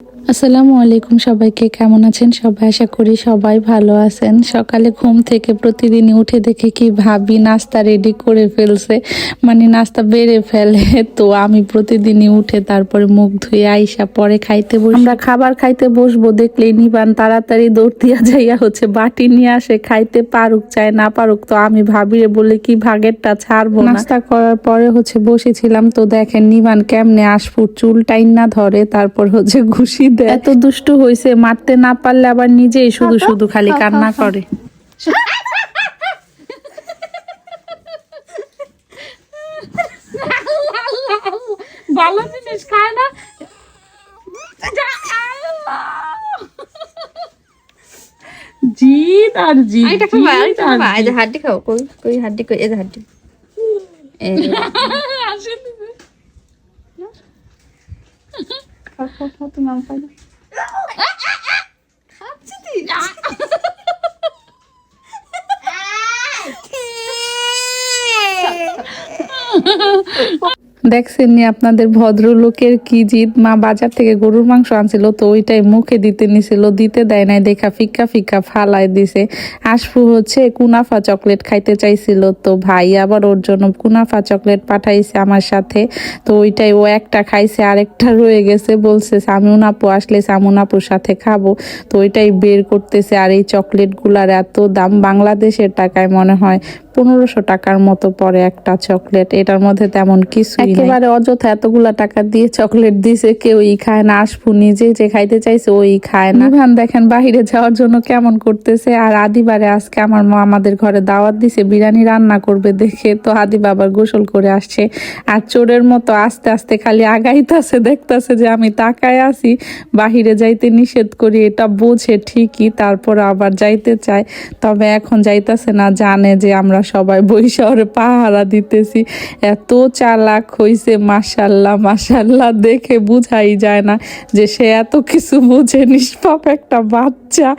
আসসালামু আলাইকুম, সবাইকে কেমন আছেন সবাই? আশা করি সবাই ভালো আছেন। সকালে ঘুম থেকে প্রতিদিনই উঠে দেখে কি ভাবি নাস্তা রেডি করে ফেলছে, মানে নাস্তা বেড়ে ফেলে। তো আমি প্রতিদিনই উঠে তারপরে মুখ ধুয়ে আইসা পরে খাইতে বসি। আমরা খাবার খাইতে বসবো দেখলেই নিবান তাড়াতাড়ি দৌড় দিয়া যাইয়া বাটি নিয়ে আসে, খাইতে পারুক চাই না পারুক। তো আমি ভাবিরে বলে কি ভাগেরটা ছাড়বো না। নাস্তা করার পরে বসেছিলাম, তো দেখেন নিবান কেমনে আশফুট চুল টাইন না ধরে, তারপর ঘুষি দেয়। এত দুষ্টু হয়েছে, মারতে না পারলে আবার নিজেই শুধু শুধু খালি কান্না করে। ভালো জিনিস খায় না। জিত আর জিত, হাড্ডি খাও, কই কই হাড্ডি, কই এই হাড্ডি। দেখছেন নি আপনাদের ভদ্রলোকের কি জিদ। মা বাজার থেকে গরুর মাংস আনছিল, তো ওইটাই মুখে দিতে নিছিল, দিতে দেয় নাই দেখা ফিক্কা ফিক্কা ফালাই দিছে। আশফু কুনাফা চকলেট খাইতে চাইছিল, তো ভাই আবার ওর জন্য কুনাফা চকলেট পাঠাইছে আমার সাথে। তো ওইটাই ও একটা খাইছে, আরেকটা রয়ে গেছে, বলছে সামিউন আপু আসলে সামিউন আপুর সাথে খাবো। তো ওইটাই বের করতেছে। আর এই চকলেট গুলার এত দাম, বাংলাদেশের টাকায় মনে হয় 1500 টাকার মতো পরে একটা চকলেট। এটার মধ্যে তেমন কিছু একেবারে অযথা এতগুলা টাকা দিয়ে চকলেট দিছে, কেউই খায় না। আশফু নিজে যে খাইতে চাইছে ওই খায় না। নিভান দেখেন বাহিরে যাওয়ার জন্য কেমন করতেছে। আর আদিবারে আজকে আমার মা আমাদের ঘরে দাওয়াত দিছে, বিরিয়ানি রান্না করবে দেখে। তো আদিবা আবার গোসল করে আসছে, আর চোরের মতো আস্তে আস্তে খালি আগাইতেছে, দেখতেছে যে আমি তাকায় আছি। বাহিরে যাইতে নিষেধ করি, এটা বোঝে ঠিকই, তারপর আবার যাইতে চায়। তবে এখন যাইতেছে না, জানে যে আমরা সবাই বৈশাখে পাহারা দিতেছি। এত চালাক হইছে, মাশাল্লাহ মাশাল্লাহ, দেখে বুঝাই যায় না যে সে এত কিছু বুঝে। নিষ্পাপ একটা বাচ্চা।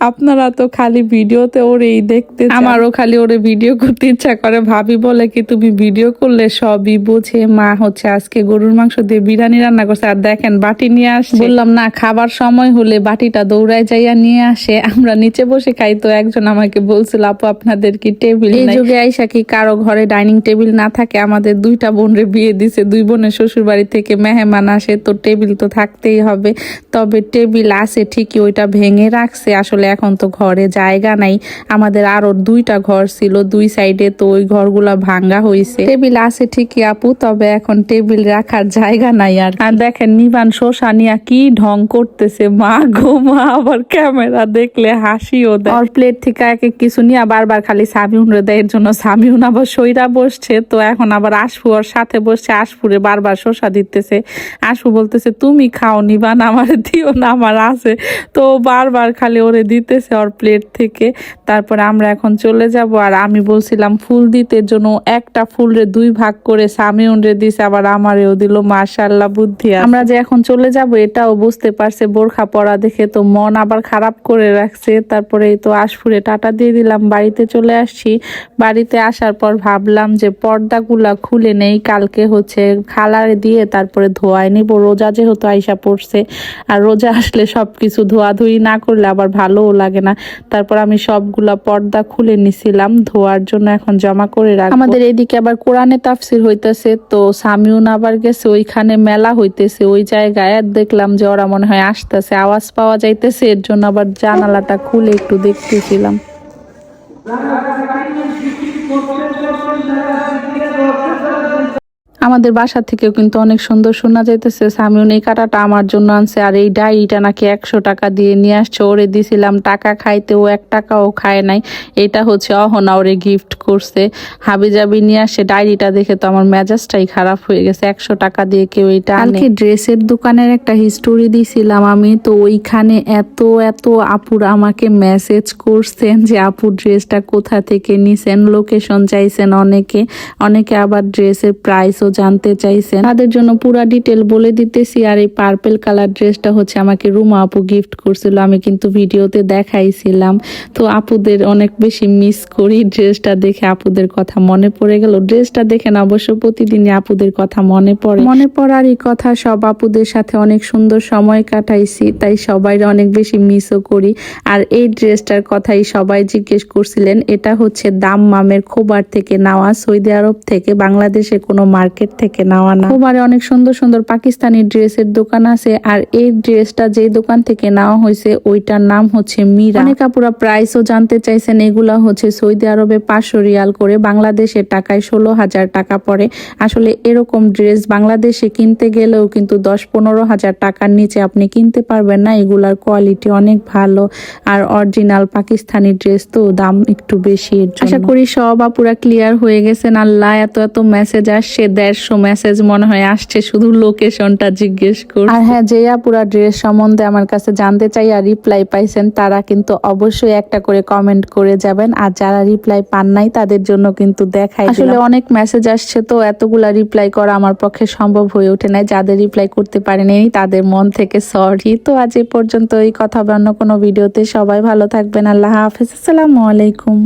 আপনারা তো খালি ভিডিওতে ওরেই দেখতে, আমারও খালি ওরে ভিডিও করতে ইচ্ছা করে। ভাবি বলে কি তুমি ভিডিও করলে সবই বুঝে। মা আজকে গরুর মাংস দিয়ে বিরিয়ানি রান্না করছে, আর দেখেন বাটি নিয়ে আসছে। বললাম না খাবার সময় হলে বাটিটা দৌড়ায় যাইয়া নিয়ে আসে। আমরা নিচে বসে খাই, তো একজন আমাকে বলছিল আপু আপনাদের কি টেবিল এই যুগে আইসা কি কারো ঘরে ডাইনিং টেবিল না থাকে? আমাদের দুইটা বোনের বিয়ে দিছে, দুই বোনের শ্বশুর বাড়ি থেকে মেহমান আসে, তো টেবিল তো থাকতেই হবে। তবে টেবিল আছে ঠিকই, ওইটা ভেঙে রাখছে। আসলে এখন তো ঘরে জায়গা নাই, আমাদের আরো দুইটা ঘর ছিল দুই সাইডে, তো ওই ঘরগুলা ভাঙ্গা হয়েছে। টেবিল আছে ঠিকই আপু, তবে এখন টেবিল রাখার জায়গা নাই। আর দেখেন নিবান শোষা নিয়া কি ঢং করতেছে। মা গো মা, আবার ক্যামেরা দেখলে হাসিও দেয়। আর প্লেট থেকে এক এক কিছু নিয়ে বারবার খালি সামিউন রে দেয়, এর জন্য সামিউন আবার সইরা বসছে। তো এখন আবার আশফু ওর সাথে বসছে, আশফুরে বারবার শোষা দিতেছে। আশফু বলতেছে তুমি খাও নিবান, আমার দিও না, আমার আছে। তো বারবার খালি ওরে দিতেছে ওর প্লেট থেকে। তারপরে আমরা এখন চলে যাব। আর আমি বলছিলাম ফুল দিতে জন্য, একটা ফুল রে দুই ভাগ করে সামিউন রে দিছে, আবার আমারেও দিল। মাশাআল্লাহ বুদ্ধি। আমরা যে এখন চলে যাব এটাও বুঝতে পারছে, বোরখা পরা দেখে তো মন আবার খারাপ করে রাখছে। তারপরে এই তো আশফুরে টাটা দিয়ে দিলাম, বাড়িতে চলে আসছি। বাড়িতে আসার পর ভাবলাম যে পর্দাগুলা খুলে নেই, কালকে খালারে দিয়ে তারপরে ধোয়ায় নিব। রোজা যেহেতু আইসা পড়ছে, আর রোজা আসলে সবকিছু ধোয়াধুয়ি না করলে আবার ভালোও লাগে না। তারপর আমি সবগুলা পর্দা খুলে নিছিলাম ধোয়ার জন্য, এখন জমা করে রাখবো। আমাদের এদিকে আবার কোরআনে তাফসির হইতেছে, তো সামিউন আবার গেছে ওইখানে, মেলা হইতেছে ওই জায়গায়। দেখলাম যে ওরা মনে হয় আসতেছে, আওয়াজ পাওয়া যাইতেছে, এর জন্য আবার জানালাটা খুলে একটু দেখতেছিলাম। আমাদের বাসা থেকেও কিন্তু অনেক সুন্দর শোনা যাইতেছে। সামিউন এই কাঁটাটা আমার জন্য আনছে, আর এই ডায়েরিটা নাকি 100 টাকা দিয়ে নিয়ে আসছে। ওরে দিছিলাম টাকা খাইতে, ও 1 টাকাও খায় নাই। এটা অহনা ওরে গিফট করছে। হাবি জাবি নিয়ে আসে, ডায়েরিটা দেখে তো আমার মেজাজটাই খারাপ হয়ে গেছে। 100 টাকা দিয়ে কেউ এটা আনে? ড্রেসের দোকানের একটা হিস্টোরি দিছিলাম আমি, তো ওইখানে এত এত আপুরা আমাকে মেসেজ করছেন যে আপু ড্রেসটা কোথা থেকে নিছেন, লোকেশন চাইছেন অনেকে। অনেকে আবার ড্রেসের প্রাইসও জানতে চাইছেন, তাদের জন্য পুরা ডিটেল বলে দিতেছি। আর এই পার্পেল কালার ড্রেসটা হচ্ছে আমাকে রুমা আপু গিফট করছিল, আমি কিন্তু ভিডিওতে দেখাইছিলাম। তো আপুদের অনেক বেশি মিস করি, ড্রেসটা দেখে আপুদের কথা মনে পড়ে গেল। ড্রেসটা দেখে না অবশ্য প্রতিদিনই আপুদের কথা মনে পড়ে, মনে পড়ারই কথা। সব আপুদের সাথে অনেক সুন্দর সময় কাটাইছি, তাই সবাই অনেক বেশি মিসও করি। আর এই ড্রেসটার কথাই সবাই জিজ্ঞেস করছিলেন। এটা হচ্ছে দাম্মামের খোবার থেকে নেওয়া, সৌদি আরব থেকে, বাংলাদেশে কোনো মার্কেট থেকে নেওয়া না। খোবারে অনেক সুন্দর সুন্দর পাকিস্তানি ড্রেসের দোকান আছে, আর এই ড্রেসটা যে দোকান থেকে নেওয়া হয়েছে ওইটার নাম হচ্ছে মীরা। অনেক আপুরা প্রাইসও জানতে চাইছেন। এগুলা হচ্ছে সৌদি আরবে 500 রিয়াল করে, বাংলাদেশের টাকায় 16,000 টাকা পড়ে। আসলে এরকম ড্রেস বাংলাদেশে কিনতে গেলেও কিন্তু 10-15 হাজার টাকার নিচে আপনি কিনতে পারবেন না। এগুলার কোয়ালিটি অনেক ভালো, আর অরিজিনাল পাকিস্তানি ড্রেস তো দাম একটু বেশি। আশা করি সব আপুরা ক্লিয়ার হয়ে গেছেন। আল্লাহ, এত এত মেসেজ আসছে, 150 মেসেজ মনে হয় আসছে শুধু লোকেশনটা জিজ্ঞেস করছে। আর হ্যাঁ, যে আপুরা ড্রেস সম্বন্ধে আমার কাছে জানতে চাই আর রিপ্লাই পাইছেন, তারা কিন্তু অবশ্যই একটা করে কমেন্ট করে যাবেন। আর যারা রিপ্লাই পান নাই তাদের জন্য কিন্তু দেখাই, আসলে অনেক মেসেজ আসছে তো এতগুলা রিপ্লাই করা আমার পক্ষে সম্ভব হয়ে ওঠে নাই। যাদের রিপ্লাই করতে পারেনি তাদের মন থেকে সরি। তো আজ এ পর্যন্ত, এই কথা হবে অন্য কোনো ভিডিওতে। সবাই ভালো থাকবেন। আল্লাহ হাফেজ, আসসালামু আলাইকুম।